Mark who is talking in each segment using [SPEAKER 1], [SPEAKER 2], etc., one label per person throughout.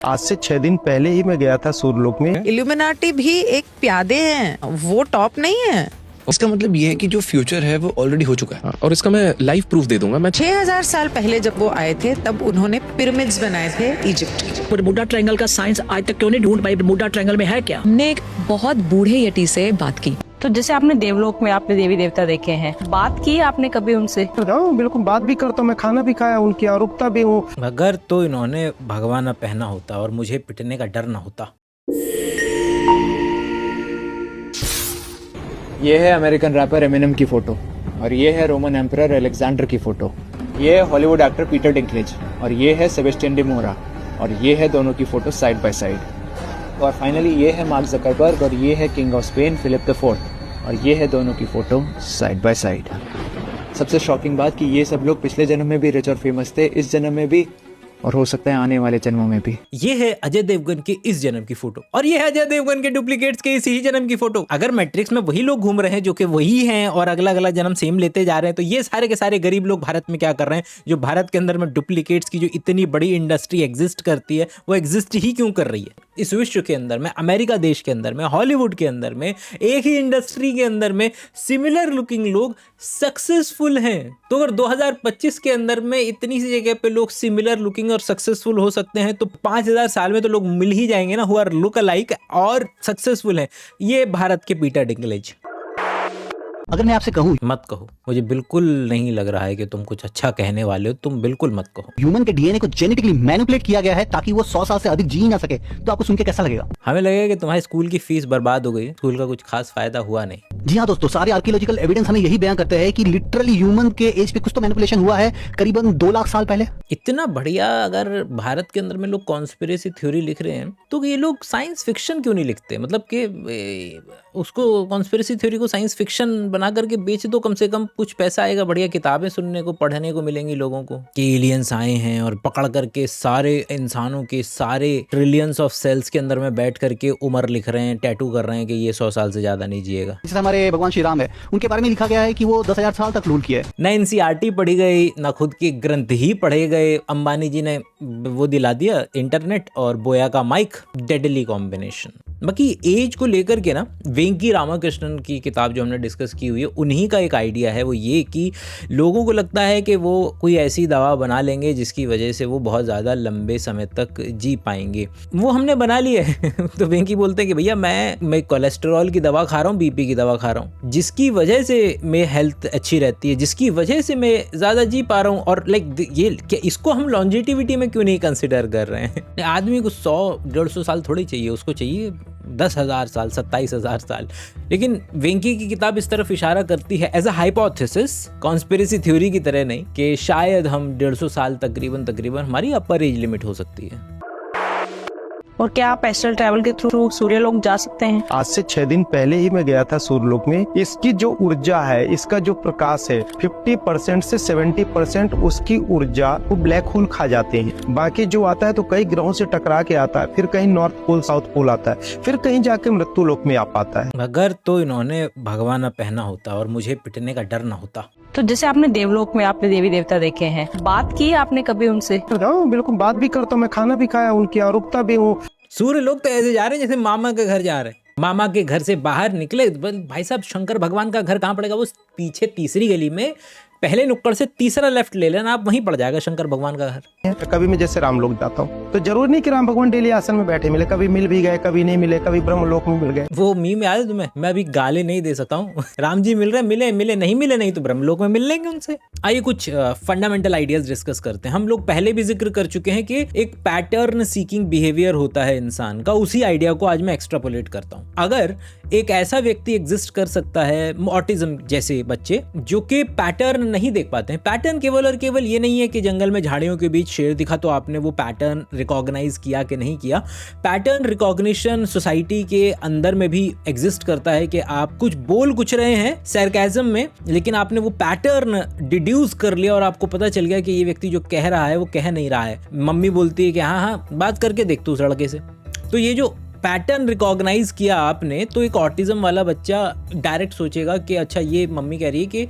[SPEAKER 1] आज से 6 दिन पहले ही मैं गया था सूर्यलोक में।
[SPEAKER 2] इल्यूमिनाटी भी एक प्यादे हैं, वो टॉप नहीं है।
[SPEAKER 3] इसका मतलब ये है कि जो फ्यूचर है वो ऑलरेडी हो चुका है और इसका मैं लाइव प्रूफ दे दूंगा। मैं
[SPEAKER 2] 6000 साल पहले जब वो आए थे तब उन्होंने पिरामिड्स बनाए थे इजिप्ट के।
[SPEAKER 4] बर्मुडा ट्रायंगल का साइंस आज तक क्यों नहीं ढूंढ पाई? बर्मुडा ट्रायंगल में है क्या?
[SPEAKER 5] हमने एक बहुत बूढ़े यटी से बात की।
[SPEAKER 6] तो जैसे आपने देवलोक में आपने देवी देवता देखे हैं, बात की आपने कभी उनसे?
[SPEAKER 1] बिल्कुल बात भी करता हूँ, मैं खाना भी खाया उनकी और रुकता भी हूँ।
[SPEAKER 7] अगर तो इन्होंने भगवा न पहना होता और मुझे पिटने का डर न होता।
[SPEAKER 8] ये है अमेरिकन रैपर एमिनेम की फोटो और ये है रोमन एम्परर अलेक्जेंडर की फोटो। ये है हॉलीवुड एक्टर पीटर डिंकलेज और ये है सेबेस्टियन डी मोरा और ये है दोनों की फोटो साइड बाय साइड। और फाइनली ये है मार्क जकरबर्ग और ये है king of Spain Philip the fourth और ये है दोनों की फोटो साइड बाय साइड। सबसे शॉकिंग बात कि ये सब लोग पिछले जन्म में भी रिच और फेमस थे, इस जन्म में भी, और हो सकता है आने वाले जन्मों में भी।
[SPEAKER 7] ये है अजय देवगन की इस जन्म की फोटो और ये है अजय देवगन के डुप्लीकेट्स के इसी जन्म की फोटो। अगर मैट्रिक्स में वही लोग घूम रहे हैं जो कि वही हैं और अगला अगला जन्म सेम लेते जा रहे हैं, तो ये सारे के सारे गरीब लोग भारत में क्या कर रहे हैं? जो भारत के अंदर में डुप्लीकेट्स की जो इतनी बड़ी इंडस्ट्री एग्जिस्ट करती है, वो एग्जिस्ट ही क्यों कर रही है? इस विश्व के अंदर में, अमेरिका देश के अंदर में, हॉलीवुड के अंदर में, एक ही इंडस्ट्री के अंदर में सिमिलर लुकिंग लोग सक्सेसफुल हैं। तो अगर 2025 के अंदर में इतनी सी जगह पे लोग सिमिलर लुकिंग और सक्सेसफुल हो सकते हैं, तो 5000 साल में तो लोग मिल ही जाएंगे ना, हु आर लुक अलाइक और सक्सेसफुल हैं। ये भारत के पीटर डिंकलेज।
[SPEAKER 9] अगर मैं आपसे कहूँ,
[SPEAKER 7] मत कहो, मुझे बिल्कुल नहीं लग रहा है कि तुम कुछ अच्छा कहने वाले हो, तुम बिल्कुल मत कहो।
[SPEAKER 9] ह्यूमन के डीएनए को जेनेटिकली मैनिपुलेट किया गया है ताकि वो 100 साल से अधिक जी ना सके, तो आपको सुन के कैसा लगेगा?
[SPEAKER 7] हमें लगेगा कि तुम्हारे स्कूल की फीस बर्बाद हो गई, स्कूल का कुछ खास फायदा हुआ नहीं।
[SPEAKER 9] जी हाँ दोस्तों, सारे आर्कियोलॉजिकल एविडेंस हमें यही बयान करते हैं कि लिटरली ह्यूमन के एज पे कुछ तो मैनिपुलेशन हुआ है करीबन 2 लाख साल पहले।
[SPEAKER 7] इतना बढ़िया अगर भारत के अंदर में लोग कॉन्स्पिरेसी थ्योरी लिख रहे हैं, तो ये लोग साइंस फिक्शन क्यों नहीं लिखते? मतलब कि उसको कॉन्स्पिरेसी थ्योरी को साइंस फिक्शन बना करके बेच दो, कम से कम कुछ पैसा आएगा, बढ़िया किताबें सुनने को, पढ़ने को मिलेंगी लोगों को कि एलियंस आए हैं और पकड़ करके सारे इंसानों के सारे ट्रिलियंस ऑफ सेल्स के अंदर में बैठ करके उम्र लिख रहे हैं, टैटू कर रहे हैं कि ये 100 साल से ज्यादा नहीं जिएगा।
[SPEAKER 9] जैसे हमारे भगवान श्री राम है, उनके बारे में लिखा गया है कि वो 10,000 साल तक रूल किए।
[SPEAKER 7] ना एनसीईआरटी पढ़ी गई, ना खुद के ग्रंथ ही पढ़े गए। अंबानी जी ने वो दिला दिया इंटरनेट और बोया का माइक, डेडली कॉम्बिनेशन। बाकी एज को लेकर के ना, वेंकी रामाकृष्णन की किताब जो हमने डिस्कस की हुई है, उन्हीं का एक आइडिया है, वो ये कि लोगों को लगता है कि वो कोई ऐसी दवा बना लेंगे जिसकी वजह से वो बहुत ज़्यादा लंबे समय तक जी पाएंगे। वो हमने बना लिया है। तो वेंकी बोलते हैं कि भैया मैं कोलेस्ट्रॉल की दवा खा रहा हूँ, बीपी की दवा खा रहा हूँ, जिसकी वजह से मेरी हेल्थ अच्छी रहती है, जिसकी वजह से मैं ज़्यादा जी पा रहा हूँ। और ये क्या इसको हम लॉन्जेटिविटी में क्यों नहीं कंसिडर कर रहे हैं? आदमी को 100-150 साल थोड़ी चाहिए, उसको चाहिए 10,000 साल, 27,000 साल। लेकिन वेंकी की किताब इस तरफ इशारा करती है as a hypothesis, conspiracy theory की तरह नहीं, कि शायद हम 150 साल तकरीबन हमारी अपर एज लिमिट हो सकती है।
[SPEAKER 6] और क्या आप एस्ट्रल ट्रैवल के थ्रू सूर्यलोक जा सकते हैं?
[SPEAKER 1] आज से 6 दिन पहले ही मैं गया था सूर्यलोक में। इसकी जो ऊर्जा है, इसका जो प्रकाश है, 50% से 70% उसकी ऊर्जा वो ब्लैक होल खा जाते हैं। बाकी जो आता है तो कई ग्रहों से टकरा के आता है, फिर कहीं नॉर्थ पोल साउथ पोल आता है, फिर कहीं जाके मृत्यु लोक में आ पाता है।
[SPEAKER 7] अगर तो इन्होंने भगवा न पहना होता और मुझे पिटने का डर न होता।
[SPEAKER 6] तो जैसे आपने देवलोक में आपने देवी देवता देखे हैं, बात की आपने कभी उनसे?
[SPEAKER 1] बिल्कुल बात भी करता हूँ, मैं खाना भी खाया उनकी और रुकता भी हूँ।
[SPEAKER 7] सूर्य लोग तो ऐसे जा रहे हैं जैसे मामा के घर जा रहे हैं। मामा के घर से बाहर निकले, भाई साहब शंकर भगवान का घर कहाँ पड़ेगा? वो पीछे तीसरी गली में पहले नुक्कड़ से तीसरा लेफ्ट ले लेना, आप वहीं पड़ जाएगा शंकर भगवान का घर।
[SPEAKER 1] कभी मैं जैसे राम लोक जाता हूँ तो जरूर नहीं कि राम भगवान डेली आसन में बैठे मिले, कभी मिल भी गए, कभी नहीं मिले, कभी ब्रह्म लोक में मिल गए।
[SPEAKER 7] वो मीम याद है तुम्हें? मैं अभी गाली नहीं दे सकता हूँ, राम जी मिल रहे, मिले नहीं मिले, नहीं तो ब्रह्म लोक में मिल लेंगे उनसे। आइए कुछ फंडामेंटल आइडियाज डिस्कस करते हैं। हम लोग पहले भी जिक्र कर चुके हैं कि एक पैटर्न सीकिंग बिहेवियर होता है इंसान का, उसी आइडिया को आज मैं एक्सट्रापोलेट करता हूँ। अगर एक ऐसा व्यक्ति एग्जिस्ट कर सकता है, ऑटिज्म जैसे बच्चे, जो कि पैटर्न नहीं देख पाते हैं। पैटर्न केवल और केवल ये नहीं है कि जंगल में झाड़ियों के बीच शेर दिखा तो आपने वो पैटर्न रिकॉग्नाइज किया कि नहीं किया। पैटर्न रिकॉग्निशन सोसाइटी के अंदर में भी एग्जिस्ट करता है कि आप कुछ रहे हैं सरकाज़म में, लेकिन आपने वो पैटर्न डिड्यूस कर लिया और आपको पता चल गया कि ये व्यक्ति जो कह रहा है वो कह नहीं रहा है। मम्मी बोलती है कि हाँ बात करके देख तू उस लड़के से। तो ये जो पैटर्न रिकॉग्नाइज किया आपने, तो एक ऑटिज्म वाला बच्चा डायरेक्ट सोचेगा कि अच्छा ये मम्मी कह रही है कि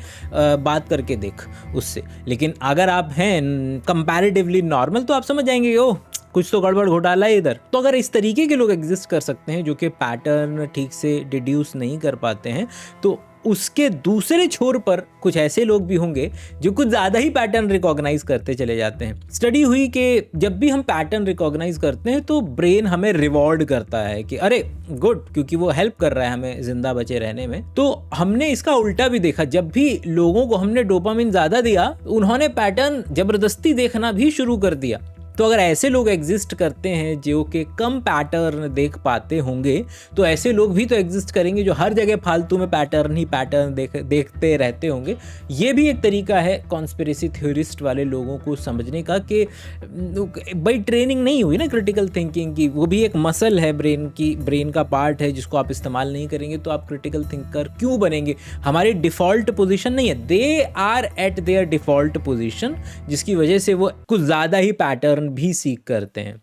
[SPEAKER 7] बात करके देख उससे। लेकिन अगर आप हैं कंपैरेटिवली नॉर्मल तो आप समझ जाएंगे ओ कुछ तो गड़बड़ घोटाला है इधर। तो अगर इस तरीके के लोग एग्जिस्ट कर सकते हैं जो कि पैटर्न ठीक से डिड्यूस नहीं कर पाते हैं, तो उसके दूसरे छोर पर कुछ ऐसे लोग भी होंगे जो कुछ ज़्यादा ही पैटर्न रिकॉग्नाइज करते चले जाते हैं। स्टडी हुई कि जब भी हम पैटर्न रिकॉग्नाइज करते हैं तो ब्रेन हमें रिवॉर्ड करता है कि अरे गुड, क्योंकि वो हेल्प कर रहा है हमें जिंदा बचे रहने में। तो हमने इसका उल्टा भी देखा, जब भी लोगों को हमने डोपामिन ज़्यादा दिया, उन्होंने पैटर्न जबरदस्ती देखना भी शुरू कर दिया। तो अगर ऐसे लोग एग्जिस्ट करते हैं जो कि कम पैटर्न देख पाते होंगे, तो ऐसे लोग भी तो एग्जिस्ट करेंगे जो हर जगह फालतू में पैटर्न देखते रहते होंगे। ये भी एक तरीका है कॉन्स्पिरेसी थ्योरिस्ट वाले लोगों को समझने का कि भाई ट्रेनिंग नहीं हुई ना क्रिटिकल थिंकिंग की, वो भी एक मसल है ब्रेन का पार्ट है जिसको आप इस्तेमाल नहीं करेंगे तो आप क्रिटिकल थिंकर क्यों बनेंगे। हमारी डिफ़ॉल्ट पोजीशन नहीं है, they are at their default position, जिसकी वजह से वो कुछ ज़्यादा ही पैटर्न भी सीख करते हैं।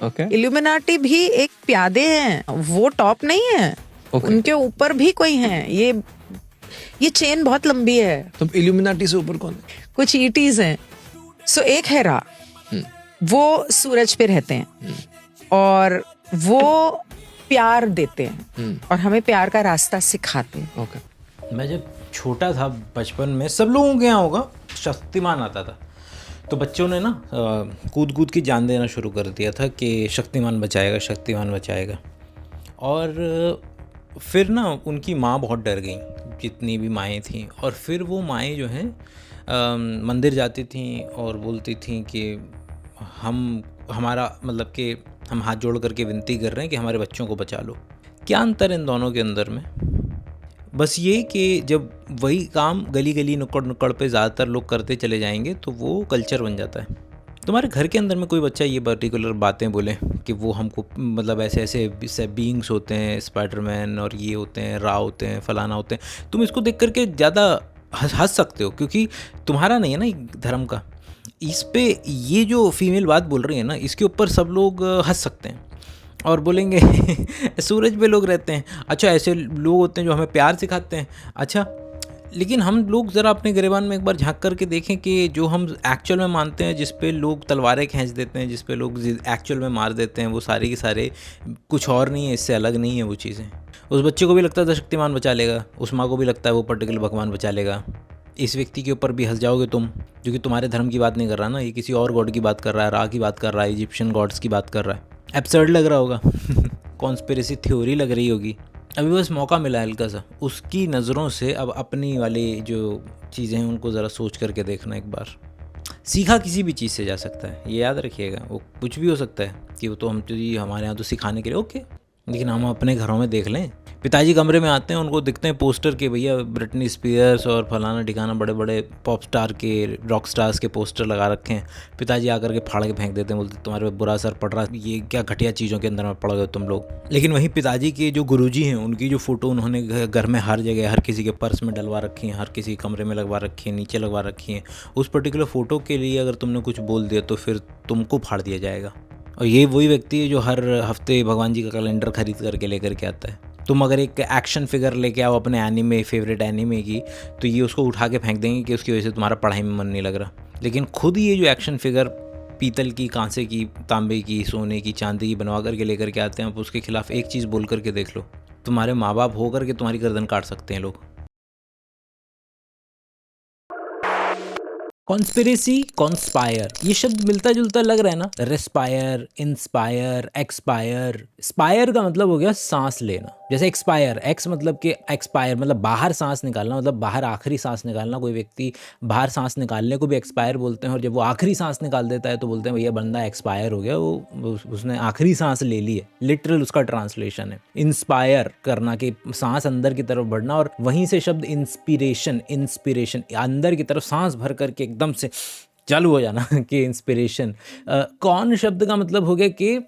[SPEAKER 3] ओके,
[SPEAKER 2] इल्यूमिनाटी भी एक प्यादे हैं, वो टॉप नहीं है। उनके ऊपर भी कोई हैं। ये चेन बहुत लंबी है।
[SPEAKER 3] तो इल्यूमिनाटी से ऊपर कौन है?
[SPEAKER 2] कुछ ईटीज हैं। सो एक है रा, वो सूरज पे रहते हैं और वो प्यार देते हैं और हमें प्यार का रास्ता सिखाते हैं।
[SPEAKER 3] ओके।
[SPEAKER 7] मैं जब छोटा था बचपन में, सब लोगों के यहाँ होगा, शक्तिमान आता था, तो बच्चों ने ना कूद कूद की जान देना शुरू कर दिया था कि शक्तिमान बचाएगा। और फिर ना उनकी माँ बहुत डर गई, जितनी भी माएँ थीं, और फिर वो माएँ जो हैं मंदिर जाती थीं और बोलती थीं कि हमारा मतलब कि हम हाथ जोड़ करके विनती कर रहे हैं कि हमारे बच्चों को बचा लो। क्या अंतर इन दोनों के अंदर में? बस ये कि जब वही काम गली गली नुक्कड़ नुक्कड़ पे ज़्यादातर लोग करते चले जाएंगे तो वो कल्चर बन जाता है। तुम्हारे घर के अंदर में कोई बच्चा ये पर्टिकुलर बातें बोले कि वो हमको मतलब ऐसे ऐसे बीइंग्स होते हैं, स्पाइडरमैन और ये होते हैं, रा होते हैं, फलाना होते हैं, तुम इसको देख करके ज़्यादा हंस सकते हो क्योंकि तुम्हारा नहीं है ना धर्म का। इस पे ये जो फीमेल बात बोल रही है ना, इसके ऊपर सब लोग हंस सकते हैं और बोलेंगे सूरज पे लोग रहते हैं, अच्छा ऐसे लोग होते हैं जो हमें प्यार सिखाते हैं। अच्छा, लेकिन हम लोग ज़रा अपने गिरेबान में एक बार झांक करके देखें कि जो हम एक्चुअल में मानते हैं, जिस पे लोग तलवारें खींच देते हैं, जिस पे लोग एक्चुअल में मार देते हैं, वो सारे के सारे कुछ और नहीं है, इससे अलग नहीं है वो चीज़ें। उस बच्चे को भी लगता था शक्तिमान बचा लेगा, उस माँ को भी लगता है वो पर्टिकुलर भगवान बचा लेगा। इस व्यक्ति के ऊपर भी हंस जाओगे तुम, जो कि तुम्हारे धर्म की बात नहीं कर रहा ना, ये किसी और गॉड की बात कर रहा है, रा की बात कर रहा है, इजिप्शियन गॉड्स की बात कर रहा है। एब्सर्ड लग रहा होगा कॉन्स्पिरेसी थ्योरी लग रही होगी। अभी बस मौका मिला हल्का सा, उसकी नज़रों से अब अपनी वाली जो चीज़ें हैं उनको ज़रा सोच करके देखना एक बार। सीखा किसी भी चीज़ से जा सकता है, ये याद रखिएगा। वो कुछ भी हो सकता है कि वो तो हम तो हमारे यहाँ तो सिखाने के लिए ओके, लेकिन हम अपने घरों में देख लें। पिताजी कमरे में आते हैं, उनको दिखते हैं पोस्टर के भैया ब्रिटनी स्पीयर्स और फलाना ठिकाना बड़े बड़े पॉप स्टार के, रॉक स्टार्स के पोस्टर लगा रखे हैं। पिताजी आकर के फाड़ के फेंक देते हैं, बोलते तुम्हारे पे बुरा असर पड़ रहा है, ये क्या घटिया चीज़ों के अंदर में पड़ गए तुम लोग। लेकिन वहीं पिताजी के जो गुरुजी हैं, उनकी जो फ़ोटो उन्होंने घर में हर जगह, हर किसी के पर्स में डलवा रखी हैं, हर किसी कमरे में लगवा रखी हैं, नीचे लगवा रखी हैं। उस पर्टिकुलर फ़ोटो के लिए अगर तुमने कुछ बोल दिया तो फिर तुमको फाड़ दिया जाएगा। और ये वही व्यक्ति है जो हर हफ्ते भगवान जी का कैलेंडर खरीद करके लेकर के आता है। तुम अगर एक एक्शन फिगर लेके आओ अपने एनीमे, फेवरेट एनीमे की, तो ये उसको उठा के फेंक देंगे कि उसकी वजह से तुम्हारा पढ़ाई में मन नहीं लग रहा। लेकिन खुद ये जो एक्शन फिगर पीतल की, कांसे की, तांबे की, सोने की, चांदी की बनवा करके लेकर के आते हैं, आप उसके खिलाफ एक चीज़ बोल करके देख लो, तुम्हारे माँ बाप हो करके तुम्हारी गर्दन काट सकते हैं लोग। कॉन्स्पिरेसी, कॉन्स्पायर, ये शब्द मिलता जुलता लग रहा है ना। Respire, inspire, expire. स्पायर का मतलब हो गया सांस लेना, जैसे एक्सपायर, एक्स मतलब कि एक्सपायर मतलब बाहर सांस निकालना, मतलब बाहर आखिरी सांस निकालना। कोई व्यक्ति बाहर सांस निकालने को भी एक्सपायर बोलते हैं, और जब वो आखिरी सांस निकाल देता है तो बोलते हैं भैया बंदा एक्सपायर हो गया, वो उसने आखिरी सांस ले ली है। लिटरल उसका ट्रांसलेशन है इंस्पायर करना, कि सांस अंदर की तरफ बढ़ना, और वहीं से शब्द इंस्पिरेशन, इंस्पिरेशन अंदर की तरफ सांस भर करके एकदम से चालू हो जाना कि इंस्पिरेशन। कौन शब्द का मतलब हो गया कि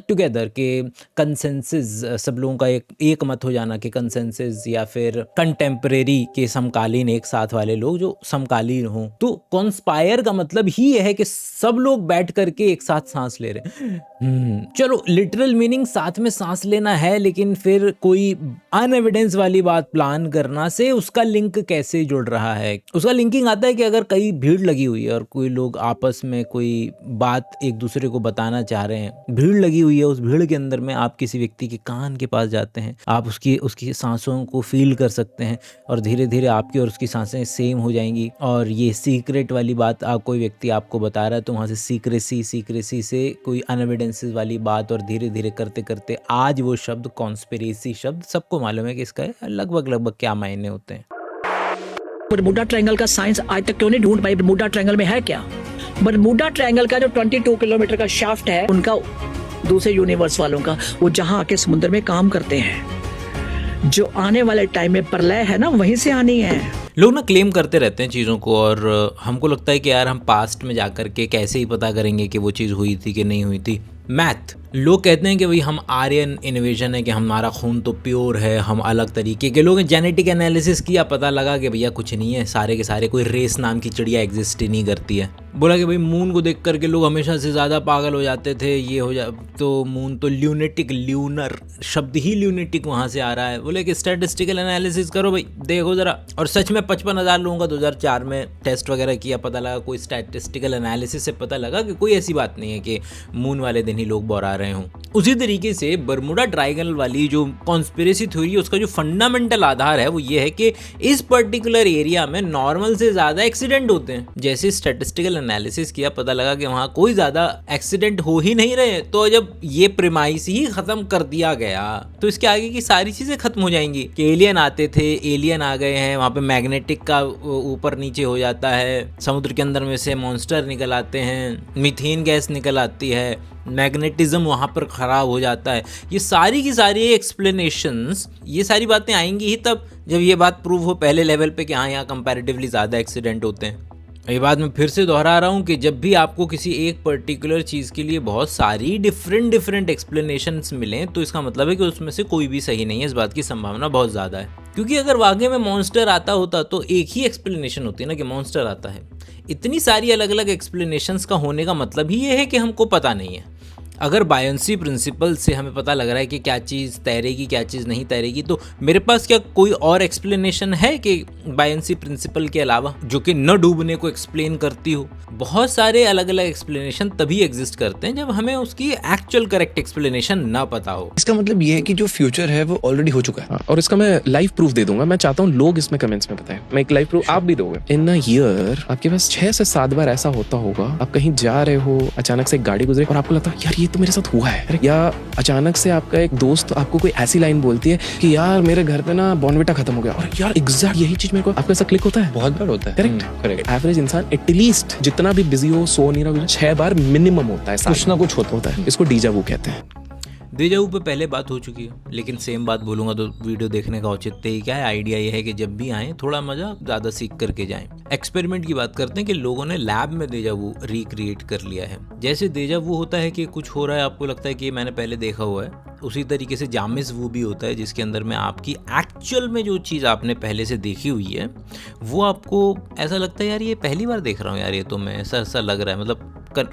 [SPEAKER 7] टुगेदर, के कंसेंसस, सब लोगों का एक मत हो जाना, कि कंसेंसस या फिर कंटेम्परेरी के समकालीन, एक साथ वाले लोग जो समकालीन हों। तो कॉन्स्पायर का मतलब ही यह है कि सब लोग बैठ करके एक साथ सांस ले रहे हैं। चलो लिटरल मीनिंग साथ में सांस लेना है, लेकिन फिर कोई अनएविडेंस वाली बात प्लान करना से उसका लिंक कैसे जुड़ रहा है। उसका लिंकिंग आता है कि अगर कई भीड़ लगी हुई है और और कोई लोग आपस में कोई बात एक दूसरे को बताना चाह रहे हैं, भीड़ लगी हुई है, उस भीड़ के अंदर में आप किसी व्यक्ति के कान के पास जाते हैं, आप उसकी सांसों को फील कर सकते हैं और धीरे धीरे आपकी और उसकी सांसें सेम हो जाएंगी। और ये सीक्रेट वाली बात कोई व्यक्ति आपको बता रहा है तो वहाँ से सीक्रेसी से कोई अनएविडेंसेस वाली बात, और धीरे धीरे करते करते आज वो शब्द कॉन्स्पिरेसी शब्द सबको मालूम है कि इसका लगभग क्या मायने होते हैं।
[SPEAKER 4] बरमूडा ट्रायंगल का साइंस आज तक क्यों नहीं ढूंढ पाई? बरमूडा ट्रायंगल में है क्या? बरमूडा ट्रायंगल का जो 22 किलोमीटर का शाफ्ट है उनका, दूसरे यूनिवर्स वालों का, वो जहां आके समुद्र में काम करते हैं, जो आने वाले टाइम में प्रलय है ना, वहीं से आनी है।
[SPEAKER 7] लोग ना क्लेम करते रहते हैं चीज़ों को, और हमको लगता है कि यार हम पास्ट में जाकर के कैसे ही पता करेंगे कि वो चीज़ हुई थी कि नहीं हुई थी। मैथ, लोग कहते हैं कि भाई हम आर्यन इन्वेजन है, कि हमारा खून तो प्योर है, हम अलग तरीके के लोग हैं। जेनेटिक एनालिसिस किया, पता लगा कि भैया कुछ नहीं है, सारे के सारे कोई रेस नाम की चिड़िया एग्जिस्ट ही नहीं करती है। बोला कि भाई मून को देख करके लोग हमेशा से ज़्यादा पागल हो जाते थे, ये हो जा तो मून तो ल्यूनर शब्द ही ल्यूनेटिक वहाँ से आ रहा है। बोले कि स्टैटिस्टिकल एनालिसिस करो भाई, देखो ज़रा। और सच में 55,000 लोगों का 2004 में टेस्ट वगैरह किया, पता लगा कोई स्टैटिस्टिकल एनालिसिस से पता लगा कि कोई ऐसी बात नहीं है कि मून वाले दिन ही लोग बोरा रहे हों। उसी तरीके से बरमूडा ट्रायंगल वाली जो कॉन्स्पिरेसी थ्योरी है, उसका जो फंडामेंटल आधार है वो ये है कि इस पर्टिकुलर एरिया में नॉर्मल से ज़्यादा एक्सीडेंट होते हैं। जैसे स्टैटिस्टिकल एनालिसिस किया, पता लगा कि वहाँ कोई ज़्यादा एक्सीडेंट हो ही नहीं रहे, तो जब ये प्रेमाइस ही ख़त्म कर दिया गया तो इसके आगे की सारी चीज़ें खत्म हो जाएंगी। कि एलियन आते थे, एलियन आ गए हैं, वहाँ पे मैग्नेटिक का ऊपर नीचे हो जाता है, समुद्र के अंदर में से मॉन्स्टर निकल आते हैं, मीथेन गैस निकल आती है, मैग्नेटिज्म वहाँ पर ख़राब हो जाता है। ये सारी की सारी एक्सप्लेनेशंस, ये सारी बातें आएंगी ही तब जब ये बात प्रूव हो पहले लेवल पे कि हाँ यहाँ कंपैरेटिवली ज़्यादा एक्सीडेंट होते हैं। ये बात मैं फिर से दोहरा रहा हूँ कि जब भी आपको किसी एक पर्टिकुलर चीज़ के लिए बहुत सारी डिफरेंट एक्सप्लेनेशंस मिलें तो इसका मतलब है कि उसमें से कोई भी सही नहीं है। इस बात की संभावना बहुत ज़्यादा है, क्योंकि अगर वाकई में मॉन्स्टर आता होता तो एक ही एक्सप्लेनेशन होती है ना कि मॉन्स्टर आता है। इतनी सारी अलग अलग एक्सप्लेनेशंस का होने का मतलब ही ये है कि हमको पता नहीं है। अगर बायंसी प्रिंसिपल से हमें पता लग रहा है कि क्या चीज़ तैरेगी क्या चीज़ नहीं तैरेगी, तो मेरे पास क्या कोई और एक्सप्लेनेशन है कि बायंसी प्रिंसिपल के अलावा जो कि न डूबने को एक्सप्लेन करती हो? बहुत सारे अलग अलग एक्सप्लेनेशन तभी एग्जिस्ट करते हैं जब हमें उसकी एक्चुअल करेक्ट एक्सप्लेनेशन ना पता हो।
[SPEAKER 3] इसका मतलब ये है कि जो फ्यूचर है वो ऑलरेडी हो चुका है, और इसका मैं लाइव प्रूफ दे दूंगा। मैं चाहता हूँ लोग इसमें कमेंट्स में बताएं, मैं एक लाइव प्रूफ आप भी दोगे। इन अ ईयर आपके पास 6 से 7 बार ऐसा होता होगा, आप कहीं जा रहे हो, अचानक से एक गाड़ी गुजरे और आपको लगता है यार ये तो मेरे साथ हुआ है, या अचानक से आपका एक दोस्त आपको कोई ऐसी लाइन बोलती है कि यार मेरे घर पे ना बॉर्नविटा खत्म हो गया, और यार एग्जैक्ट यही चीज मेरे को, आपको ऐसा क्लिक होता है? बहुत बार होता है। करेक्ट। एवरेज इंसान एटलीस्ट जितना भी बिजी हो, सो नहीं रहा, 6 बार मिनिमम होता है, कुछ ना कुछ होता है। इसको डीजा वू कहते हैं।
[SPEAKER 7] डेजा वू पे पहले बात हो चुकी है, लेकिन सेम बात बोलूंगा तो वीडियो देखने का औचित्य ही क्या है। आइडिया ये है कि जब भी आएँ थोड़ा मजा ज़्यादा सीख करके जाएं। एक्सपेरिमेंट की बात करते हैं कि लोगों ने लैब में डेजा वू रिक्रिएट कर लिया है। जैसे डेजा वू होता है कि कुछ हो रहा है, आपको लगता है कि मैंने पहले देखा हुआ है, उसी तरीके से जामिस वू भी होता है जिसके अंदर में आपकी एक्चुअल में जो चीज़ आपने पहले से देखी हुई है वो आपको ऐसा लगता है यार ये पहली बार देख रहा हूँ, यार ये तो मैं ऐसा लग रहा है, मतलब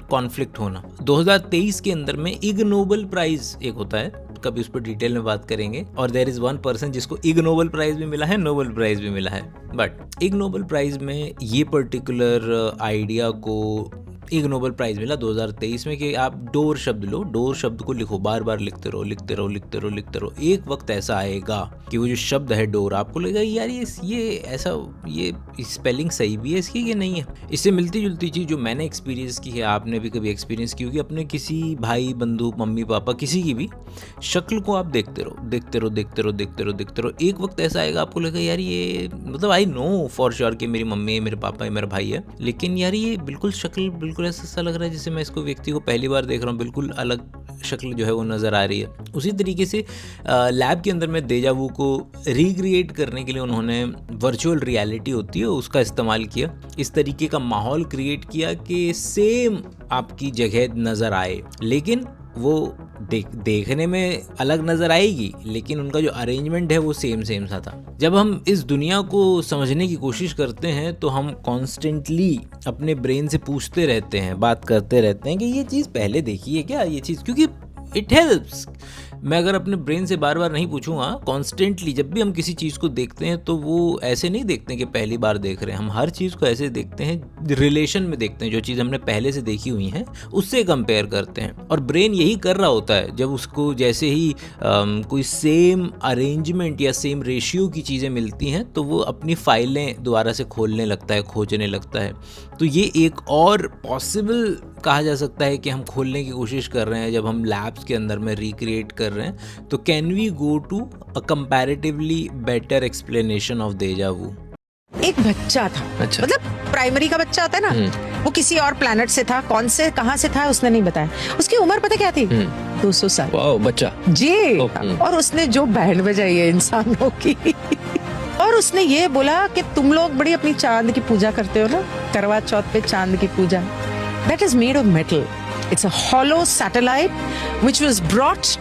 [SPEAKER 7] कॉन्फ्लिक्ट होना। 2023 के अंदर में इग नोबेल प्राइज एक होता है, कभी उस पर डिटेल में बात करेंगे। और देयर इज वन पर्सन जिसको इग नोबेल प्राइज भी मिला है, नोबेल प्राइज भी मिला है। बट इग नोबेल प्राइज में ये पर्टिकुलर आइडिया को इग नोबेल प्राइज मिला 2023 में कि आप डोर शब्द लो, डोर शब्द को लिखो, बार बार लिखते रहो। एक वक्त ऐसा आएगा कि वो जो शब्द है डोर, आपको लगेगा यार ये स्पेलिंग सही भी है इसकी कि नहीं है। इससे मिलती जुलती चीज़ जो मैंने एक्सपीरियंस की है, आपने भी कभी एक्सपीरियंस की होगी, अपने किसी भाई बंधु मम्मी पापा किसी की भी शक्ल को आप देखते रहो। एक वक्त ऐसा आएगा आपको लगेगा यार ये, मतलब आई नो फॉर श्योर कि मेरी मम्मी है, मेरे पापा है, मेरा भाई है, लेकिन यार ये बिल्कुल शक्ल बिल्कुल ऐसा लग रहा है जैसे मैं इसको व्यक्ति को पहली बार देख रहा हूँ, बिल्कुल अलग शक्ल जो है वो नज़र आ रही है। उसी तरीके से लैब के अंदर में डेजा वू को रिक्रिएट करने के लिए उन्होंने वर्चुअल रियलिटी होती है उसका इस्तेमाल किया। इस तरीके का माहौल क्रिएट किया कि सेम आपकी जगह नज़र आए, लेकिन वो देखने में अलग नज़र आएगी, लेकिन उनका जो अरेंजमेंट है वो सेम सा था। जब हम इस दुनिया को समझने की कोशिश करते हैं तो हम कॉन्स्टेंटली अपने ब्रेन से पूछते रहते हैं, बात करते रहते हैं कि ये चीज़ पहले देखी है क्या, ये चीज़, क्योंकि इट हेल्प्स। मैं अगर अपने ब्रेन से बार बार नहीं पूछूंगा, कॉन्स्टेंटली जब भी हम किसी चीज़ को देखते हैं तो वो ऐसे नहीं देखते हैं कि पहली बार देख रहे हैं, हम हर चीज़ को ऐसे देखते हैं, रिलेशन में देखते हैं, जो चीज़ हमने पहले से देखी हुई है उससे कंपेयर करते हैं। और ब्रेन यही कर रहा होता है, जब उसको जैसे ही कोई सेम अरेंजमेंट या सेम रेशियो की चीज़ें मिलती हैं तो वो अपनी फाइलें दोबारा से खोलने लगता है, खोजने लगता है। तो ये एक और पॉसिबल कहा जा सकता है कि हम खोलने की कोशिश कर रहे हैं जब हम लैब्स के अंदर में रिक्रिएट कर रहे हैं। तो can we go to a comparatively better explanation of deja vu.
[SPEAKER 2] एक बच्चा था,
[SPEAKER 3] अच्छा।
[SPEAKER 2] मतलब प्राइमरी का बच्चा होता है ना, वो किसी और प्लेनेट से था, कौन से कहाँ से था उसने नहीं बताया। उसकी उम्र पता क्या थी? 200 साल।
[SPEAKER 3] वाओ, बच्चा
[SPEAKER 2] जी। और उसने जो बैंड बजाई है इंसानों की और उसने ये बोला कि तुम लोग बड़ी अपनी चांद की पूजा करते हो ना, करवा चौथ पे चांद की पूजा, that is made of metal. It's a hollow satellite which was brought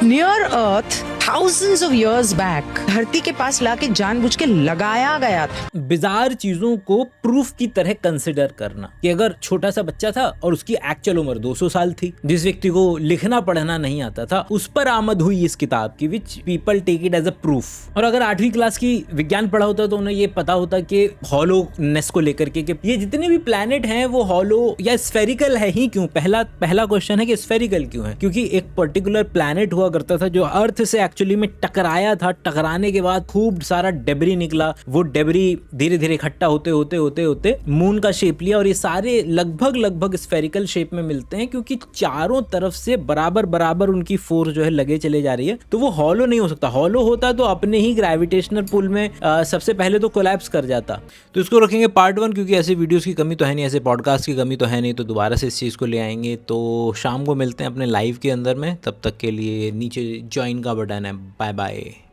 [SPEAKER 2] near Earth thousands of years back. धरती के पास लाके जानबूझ के लगाया गया था।
[SPEAKER 7] बिजार चीजों को प्रूफ की तरह कंसिडर करना कि अगर छोटा सा बच्चा था और उसकी एक्चुअल उम्र 200 साल थी, जिस व्यक्ति को लिखना पढ़ना नहीं आता था, उस पर आमद हुई इस किताब की, which people take it as a proof. और अगर 8वीं क्लास की विज्ञान पढ़ा होता तो उन्हें ये पता होता कि हॉलोनेस को लेकर के कि ये जितने भी प्लैनेट हैं वो हॉलो या स्फेरिकल है ही क्यों। पहला क्वेश्चन है कि स्फेरिकल क्यों है, क्योंकि एक पर्टिकुलर प्लैनेट हुआ करता था जो अर्थ से एक्चुअली में टकराया था। टकराने के बाद खूब सारा डेब्री निकला, वो डेब्री धीरे धीरे इकट्ठा होते होते होते होते मून का शेप लिया। और ये सारे लगभग स्फेरिकल शेप में मिलते हैं क्योंकि चारों तरफ से बराबर उनकी फोर्स जो है लगे चले जा रही है। तो वो हॉलो नहीं हो सकता। हॉलो होता तो अपने ही ग्रेविटेशनल पुल में सबसे पहले तो कोलैप्स कर जाता। तो इसको रखेंगे पार्ट 1, क्योंकि ऐसे वीडियोस की कमी तो है नहीं, ऐसे पॉडकास्ट की कमी तो है नहीं, तो दोबारा से इस चीज़ को ले आएंगे। तो शाम को मिलते हैं अपने लाइव के अंदर में, तब तक के लिए नीचे ज्वाइन का बटन है। Bye bye.